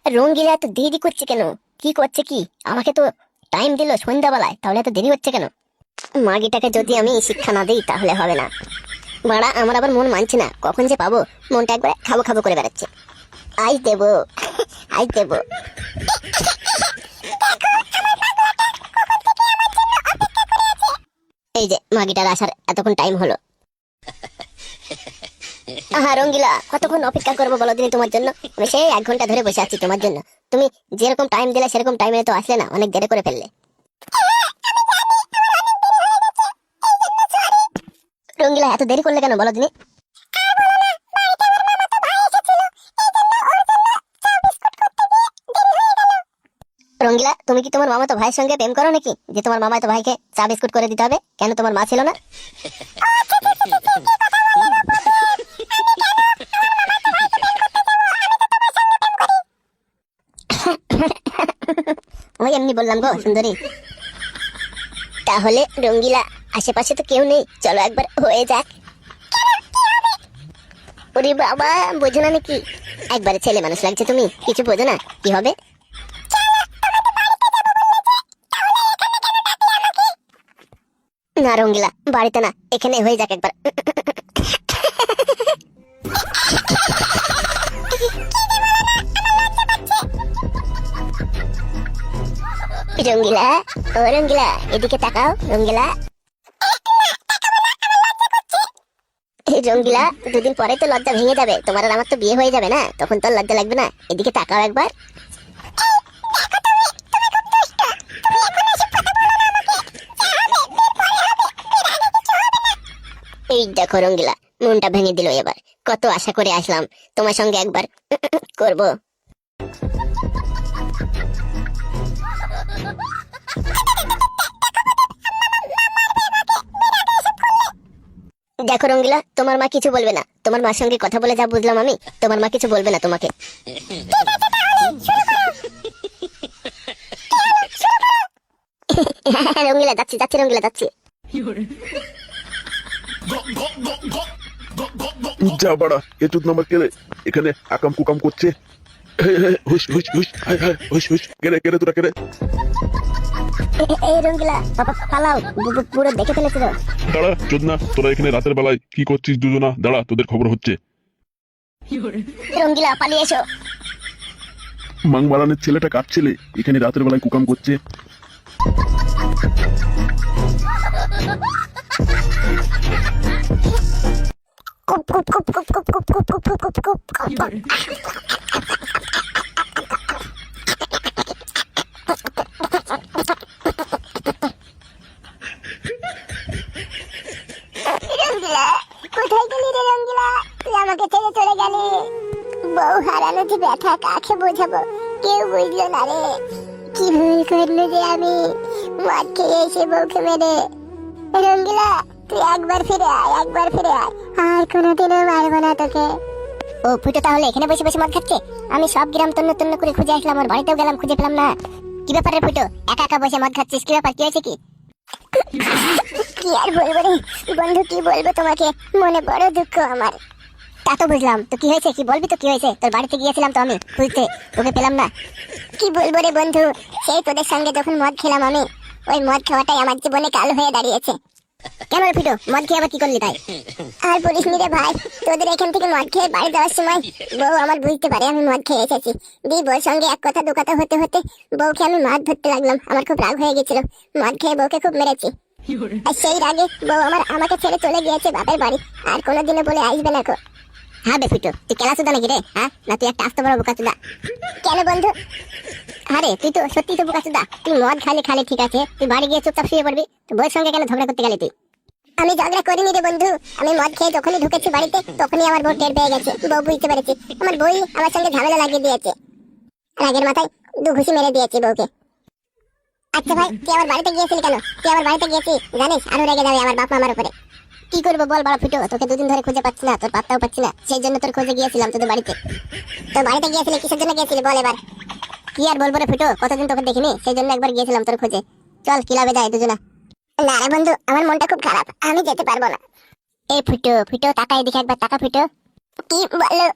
রঙ্গিলা এত দেরি করছে কেন? কি করছে কি? আমাকে তো টাইম দিল সন্ধ্যাবেলায়, তাহলে এত দেরি হচ্ছে কেন? মাগিটাকে যদি আমি শিক্ষা না দিই তাহলে হবে না। বাড়া, আমার আবার মন মানছে না, কখন যে পাবো। মনটা একবার খাবো খাবো করে বেড়াচ্ছে। আই দেবো, আই দেবো। এই যে মাগিটার আসার এতক্ষণ টাইম হলো। আহা রঙ্গিলা, কতক্ষণ অপেক্ষা করবো বলো দিনই তোমার জন্য? আমি সেই 1 ঘন্টা ধরে বসে আছি তোমার জন্য। তুমি যেরকম টাইম দিলে সেরকম টাইমে তো আসলে না, অনেক দেরি করে ফেললে। রঙ্গিলা, এত দেরি করলে কেন বলো দিনি? রঙ্গিলা, তুমি কি তোমার মামাতো ভাইয়ের সঙ্গে প্রেম করো নাকি, যে তোমার মামাতো ভাইকে চা বিস্কুট করে দিতে হবে? কেন, তোমার মা ছিল না? ওই এমনি বললাম গো সুন্দরী। তাহলে রঙ্গিলা, আশেপাশে তো কেউ নেই, চলো একবার হয়ে যাক। ওরে বাবা, বোঝো না নাকি? একবারে ছেলে মানুষ লাগছে তুমি, কিছু বোঝো না কি হবে? না রঙ্গিলা, বাড়িতে না, এখানে হয়ে যাক একবার। রঙ্গিলা, ও রঙ্গিলা, এদিকে তাকাও রঙ্গিলা। রঙ্গিলা, 2 দিন পরে তো লজ্জা ভেঙে যাবে তোমার, আর আমার তো বিয়ে হয়ে যাবে না, তখন তো লজ্জা লাগবে না। এদিকে তাকাও একবার। এই দেখো রঙ্গিলা, মনটা ভেঙে দিল এবার। কত আশা করে আসলাম তোমার সঙ্গে একবার করব। দেখো রঙ্গিলা, তোমার মা কিছু বলবে না। তোমার মার সঙ্গে কথা বলে যা বুঝলাম আমি, তোমার মা কিছু বলবে না তোমাকে। রঙ্গিলা, যাচ্ছি যাচ্ছি রঙ্গিলা, যাচ্ছি। যা বাড়া, এ চোদ নাম্বার কেড়ে এখানে আকাম কুকাম করছে। হুস হুস হুস, হায় হায়, হুস হুস, কেড়ে কেড়ে তোরা কেড়ে। এই রঙ্গিলা, পালাও, পুরো দেখে ফেলেছিল। দাঁড়া চোদ না, তোরা এখানে রাতের বেলায় কি করছিস দুজনা? দাঁড়া, তোদের খবর হচ্ছে। রঙ্গিলা, পালিয়ে এসো। মাংমারানের ছেলেটা কার ছেলে এখানে রাতের বেলায় কুকাম করছে? কুপ কুপ কুপ কুপ কুপ কুপ কুপ কুপ কুপ কুপ কুপ কুপ। রঙ্গিলা, কোথায় গেলি রে রঙ্গিলা? তুই আমাকে ছেড়ে চলে গেলি। বউ হারানো যে ব্যথা কাকে বোঝাবো, কেউ বুঝলো না রে। কি ভুল করলো যে আমি, মদ খেয়ে এসে বউকে মেরে। রঙ্গিলা, তুই একবার ফিরে আয়, একবার ফিরে আয়, আর কোনোদিনও মারবো না তোকে। ও ফুটো তাহলে এখানে বসে বসে মদ খাচ্ছে? আমি সব গ্রাম তন্ন তন্ন করে খুঁজে আসলাম, আর বাড়িতেও গেলাম, খুঁজে পেলাম না। কি ব্যাপার রে ফুটো, একা একা বসে মদ খাচ্ছিস? কি ব্যাপার, কি হয়েছে কি? কি আর বলবো রে বন্ধু, কি বলবো তোমাকে, মনে বড় দুঃখ আমার। তা তো বুঝলাম, তো কি হয়েছে, কি বলবি তো কি হয়েছে? তোর বাড়িতে গিয়েছিলাম তো আমি খুঁজতে, তোকে পেলাম না। কি বলবো রে বন্ধু, সেই তোদের সঙ্গে যখন মদ খেলাম আমি, ওই মদ খাওয়াটাই আমার জীবনে কাল হয়ে দাঁড়িয়েছে। কেন রে ফুটো, মদ খেয়ে আবার কি করলি তাই? আর বলিস নি রে ভাই, তোদের এখান থেকে মদ খেয়ে বাড়ি যাওয়ার সময় বউ আমার বুঝতে পারে আমি মদ খেয়ে এসেছি। দি বউর সঙ্গে এক কথা দু কথা হতে হতে বউকে আমি মাছ ধরতে লাগলাম। আমার খুব রাগ হয়ে গেছিল, মদ খেয়ে বউকে খুব মেরেছি। আর সেই রাগে বউ আমাকে ছেড়ে চলে গিয়েছে বাপের বাড়ি, আর কোনোদিনও বলে আসবে না গো। হ্যাঁ বে ফুটো, তুই কেলা চুদা নাকি রে? হ্যাঁ, না তুই একটা আস্ত বড় বোকা চুদা। কেন বন্ধু? আরে তুই তো সত্যি তো বোকা চুদা। তুই মদ খালি খালি ঠিক আছে, তুই বাড়ি গিয়ে চুপচাপ শুয়ে পড়বি, তো বউয়ের সঙ্গে কেন ঝগড়া করতে গেলি তুই? আমি ঝগড়া করিনি রে বন্ধু, আমি মদ খেয়ে যখনই ঢুকেছি বাড়িতে তখনই আমার বউ টের পেয়ে গেছে, বউ বুঝতে পেরেছি, আমার বউই আমার সঙ্গে ঝামেলা লাগিয়ে দিয়েছে। রাগের মাথায় 2 ঘুষি মেরে দিয়েছি বউকে। আচ্ছা ভাই, তুই আমার বাড়িতে গিয়েছিলি কেন? তুই আমার বাড়িতে গিয়েছিস জানিস আরো রেগে যাবে আমার বাপ মা আমার উপরে। কি করবো বল বড় ফুটো, তোকে 2 দিন ধরে খুঁজে পাচ্ছি না, তোর পাত্তাও পাচ্ছি না, সেই জন্য তোর খোঁজে গিয়েছিলাম তোদের বাড়িতে। তোর বাড়িতে গিয়েছিলি কিসের জন্য গিয়েছিলি বল এবার? কি আর বলবো রে ফুটো, কতদিন তোকে দেখিনি, সেই জন্য একবার গিয়েছিলাম তোর খোঁজে। চল ক্লাবে যাই দুজনা। না রে বন্ধু, আমার মনটা খুব খারাপ, আমি যেতে পারবো না। এই ফুটো ফুটো, তাকা এদিকে একবার, তাকা ফুটো। কি বলো?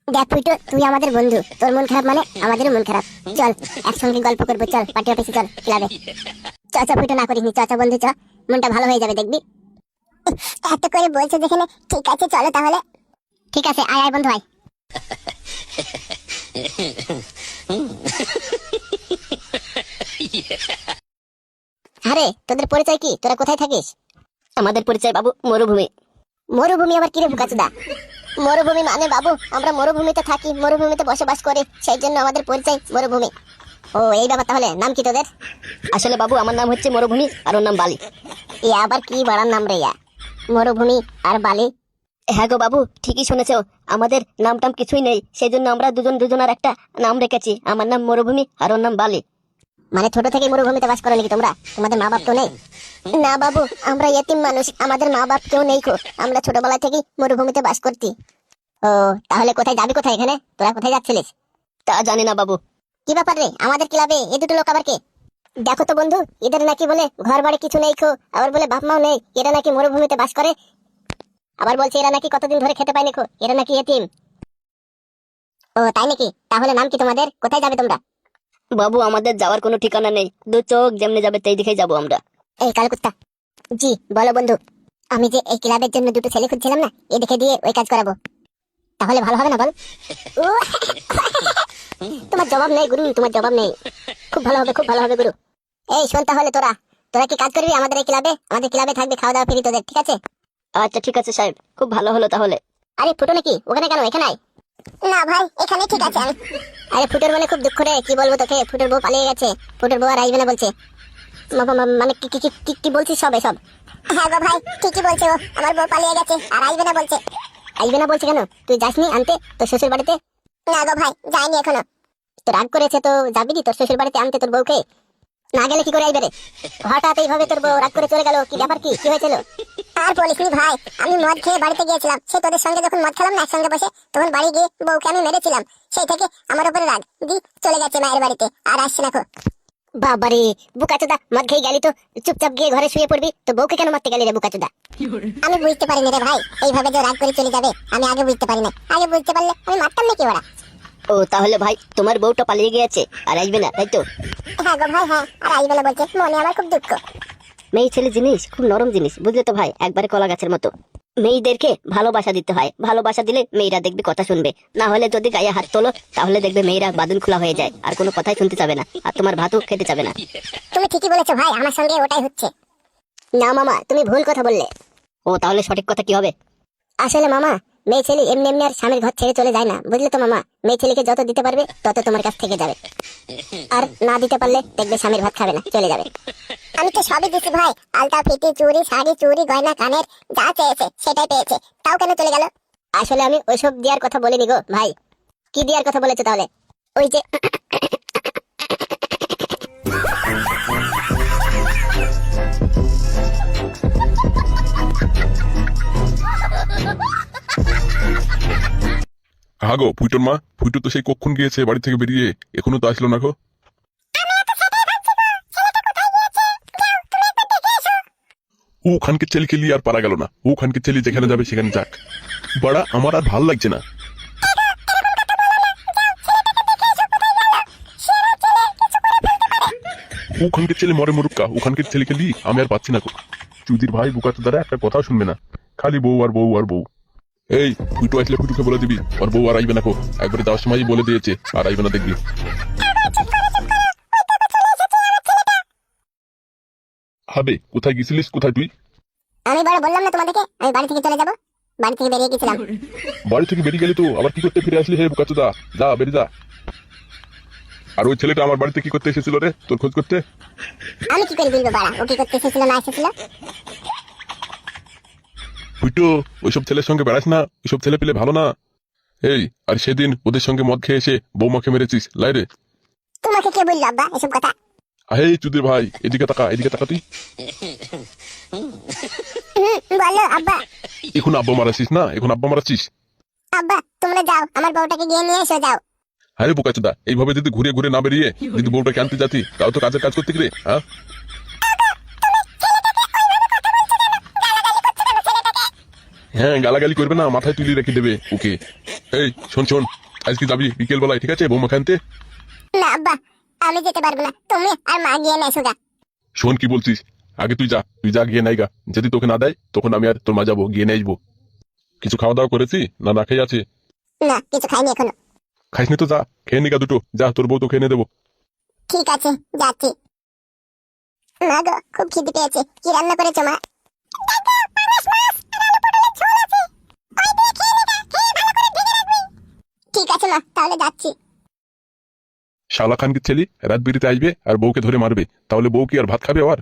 দেখ ফুটো, তুই আমাদের বন্ধু, তোর মন খারাপ মানে আমাদেরও মন খারাপ। চল একসঙ্গে গল্প করবো, চল পার্টি অফিসে, চল ক্লাবে। চ চ ফুটো, না করিস নি, চ চ বন্ধু চ, মনটা ভালো হয়ে যাবে দেখবি। এত করে বলছো যেখানে, ঠিক আছে চলো তাহলে। ঠিক আছে, আয় আয় বন্ধু আয়। আরে তোদের পরিচয় কি? তোরা কোথায় থাকিস? আমাদের পরিচয় বাবু মরুভূমি। মরুভূমি আবার কিরে বুকাচুদা? মরুভূমি মানে বাবু আমরা মরুভূমিতে থাকি, মরুভূমিতে বসবাস করি, সেই জন্য আমাদের পরিচয় মরুভূমি। ও এই ব্যাপার, তাহলে নাম কি তোদের? আসলে বাবু আমার নাম হচ্ছে মরুভূমি আর ওর নাম বালি। এ আবার কি বাড়ার নাম রে ইয়া? মরুভূমি আর বালি? হ্যাঁ গো বাবু, ঠিকই শুনেছো, আমাদের নাম টাম কিছুই নেই, সেই জন্য আমরা দুজনার একটা নাম রেখেছি। আমার নাম মরুভূমি আর ওর নাম বালি। মানে ছোট থেকে মরুভূমিতে বাস করো নাকি তোমরা? তোমাদের মা বাপ তো নেই? না বাবু, আমরা ইয়েতিম মানুষ, আমাদের মা বাপ কেউ নেই, আমরা ছোটবেলা থেকেই মরুভূমিতে বাস করছি। ও তাহলে কোথায় যাবি, কোথায় এখানে? তোরা কোথায় যাচ্ছিলিস? তা জানি না বাবু। কি ব্যাপার রে, আমাদের ক্লাবে এ দুটো লোক আবার কে? দেখো তো বন্ধু, এদের নাকি বলে ঘর বাড়ি কিছু নেই, আবার বলে বাপ মাও নেই, এরা নাকি মরুভূমিতে বাস করে। আবার বলছে এরা নাকি কতদিন ধরে খেতে পায়নি, এরা নাকি এতিম। ও তাই নাকি? তাহলে নাম কি তোমাদের? কোথায় যাবে তোমরা? বাবু আমাদের যাওয়ার কোনো ঠিকানা নেই, দু চোখ যেমনি যাবে সেই দিকেই যাবো আমরা। এই কালকুত্তা, জি বলো বন্ধু। আমি যে এই ক্লাবের জন্য দুটো ছেলে খুঁজছিলাম না, এ দেখে দিয়ে ওই কাজ করাবো, তাহলে ভালো হবে না বল? তোমার জবাব নেই গুরু, তোমার জবাব নেই। খুব ভালো হবে, খুব ভালো হবে গুরু। এই শোন, তাহলে তোরা তোরা কি কাজ করবি আমাদের এই ক্লাবে? আমাদের ক্লাবে থাকবে, খাওয়া দাওয়া ফ্রি তোদের, ঠিক আছে? আচ্ছা ঠিক আছে সাহেব, খুব ভালো হলো তাহলে। আরে ফুটো নাকি ওখানে, কেন এখানে আয়। না ভাই, এখানে ঠিক আছে আমি। আরে ফুটোর মানে খুব দুঃখ রে, কি বলবো তোকে, ফুটোর বউ পালিয়ে গেছে, ফুটোর বউ আর আসবে না বলছে। মানে কি কি কি কি বলছিস সব এসব? হ্যাঁ গো ভাই, ঠিকই বলছে, ও আমার বউ পালিয়ে গেছে আর আসবে না বলছে। আসবে না বলছে কেন? তুই যাসনি আনতে তোর শ্বশুর বাড়িতে? না গো ভাই, যাইনি এখনো। তো রাগ করেছে তো যাবি নি তোর শ্বশুর বাড়িতে আনতে তোর বউকে? না গেলে কি করে আসবে রে? হঠাৎ এইভাবে তোর বউ রাগ করে চলে গেল, কি ব্যাপার, কি কি হয়েছিল? আর বলিসনি ভাই, আমি মদ খেয়ে বাড়িতে গিয়েছিলাম, সে তোদের সঙ্গে যখন মদ খেলাম না একসঙ্গে বসে, তখন বাড়ি গিয়ে বউকে আমি মেরেছিলাম, সেই থেকে আমার উপরে রাগ, দি চলে গেছে মায়ের বাড়িতে, আর আসছে না। বাবারে বুকাচোদা, মদ খেয়ে গেলি তো চুপচাপ গিয়ে ঘরে শুয়ে পড়বি, তো বউকে কেন মারতে গেলি রে বুকাচোদা? আমি বুঝতে পারিনি রে ভাই, এইভাবে যে রাগ করে চলে যাবে আমি আগে বুঝতে পারি না, আগে বুঝতে পারলে আমি মারতাম নাকি ওরা? ও তাহলে ভাই তোমার বউটা পালিয়ে গিয়েছে আর আসবে না, তাই তো? হ্যাঁ গো ভাই, হ্যাঁ, আর আসবে না বলছে, মনে আমার খুব দুঃখ। মেয়ে ছেলে জিনিস খুব নরম জিনিস, বুঝলে তো ভাই, একবারে কলা গাছের মতো। মেয়েদেরকে ভালোবাসা দিতে হয়, ভালোবাসা দিলে মেয়েরা দেখবে কথা শুনবে, না হলে যদি গায়ে হাত তোলো তাহলে দেখবে মেয়েরা বাদুন খোলা হয়ে যায়, আর কোনো কথাই শুনতে চাবে না, আর তোমার ভাতও খেতে চাবে না। তুমি ঠিকই বলেছো ভাই, আমার সঙ্গে ওটাই হচ্ছে। না মামা, তুমি ভুল কথা বললে। ও তাহলে সঠিক কথা কি হবে? আসলে মামা, মেয়ে ছেলে এমনি এমনি আর স্বামীর ঘর ছেড়ে চলে যায় না, বুঝলে তো মামা। মেয়ে ছেলেকে যত দিতে পারবে তত তোমার কাছ থেকে যাবে, আর না দিতে পারলে দেখবে স্বামীর ভাত খাবে না, চলে যাবে। আমি তো সবই দিছি ভাই, আলতা ফিটি চুড়ি শাড়ি চুড়ি গয়না কানের যা চেয়েছে সেটাই পেয়েছে, তাও কেন চলে গেল? আসলে আমি ওইসব দেওয়ার কথা বলিনি গো ভাই। কি দেওয়ার কথা বলেছো তাহলে? ওই যে হ্যাঁ গো ফুইটোর মা, ফুইটো তো সেই কখন গিয়েছে বাড়ি থেকে বেরিয়ে, এখনো তো আসলো না গো। ওখানকে ছেলেকে নিয়ে আর পারা গেল না, ওখানকে ছেলে যেখানে যাবে সেখানে যাক, বাড়া আমার আর ভাল লাগছে না। ওখানকে ছেলে মরে মরুক্কা, ওখানকে ছেলেকে নিয়ে আমি আর পাচ্ছি না গো। চুদির ভাই বুকাতো দ্বারা একটা কথাও শুনবে না, খালি বউ আর বউ আর বউ। এই ফুটো আসলে ফুটুকে বলে দিবি আর বউ আর আইবে না গো, একবারে যাওয়ার সময় বলে দিয়েছে আর আইবে না দেখবি। হবে কোথায় গেছিলিস, কোথায় তুই? আমি বড় বললাম না তোমাদেরকে আমি বাড়ি থেকে চলে যাব, বাড়ি থেকে বেরিয়ে গেছিলাম। বাড়ি থেকে বেরিয়ে গেলি তো আবার কি করতে ফিরে আসলি হে বুকাচোদা, যা বেরিয়ে যা। আর ওই ছেলেটা আমার বাড়িতে কি করতে এসেছিল রে, তোর খোঁজ করতে? আমি কি করে বলবো বাড়া, ও কি করতে এসেছিল না এসেছিল? ফুটো ওইসব ছেলের সঙ্গে বেড়াস না, ওইসব ছেলে পেলে ভালো না। এই আর সেদিন ওদের সঙ্গে মদ খেয়ে এসে বৌমাকে মেরেছিস লাইরে। তোমাকে কে বললো আব্বা এসব কথা? আহে চুদির ভাই, এদিকে তাকা, এদিকে তাকা তুই। বলো আব্বা। এখন আব্বা মারাছিস না, এখন আব্বা মারাছিস? আব্বা তোমরা যাও, আমার বউটাকে গিয়ে নিয়ে এসো, যাও। আরে বোকাচোদা, এইভাবে যদি ঘুরে ঘুরে না বেরিয়ে যদি বউটাকে আনতে যাতি তাও তো কাজের কাজ করতে গেলে, হ্যাঁ? হ্যাঁ গালাগালি করবে না, মাথায় তুলি রেখে দেবে ওকে। এই শোন শোন, আজকে যাবি বিকেল বেলায়, ঠিক আছে, বৌমা খানতে? না আব্বা, আমি যেতে পারবো না, তুমি আর মা গিয়ে নেছো গা। শোন কি বলছিস, আগে তুই যা গিয়ে নাই গা। যদি তোকে না দেয় তখন আমি আর তোর মা যাবো, গিয়ে নিয়ে আসবো। কিছু খাওয়া দাওয়া করেছি না, না খেয়ে আছে? না, কিছু খাইনি এখনো। খাইসনি তো যা, খেয়ে নিগা দুটো, যা, তোর বউ তো খেয়ে নিয়ে দেবো। ঠিক আছে, যাচ্ছি। না গো, খুব খিদে পেয়েছে। কি রান্না করেছো মা? ঠিক আছে মা, তাহলে যাচ্ছি। শালা খানকে ছেলে রাত বিরিতে আসবে আর বউকে ধরে মারবে, তাহলে বউ কি আর ভাত খাবে আবার?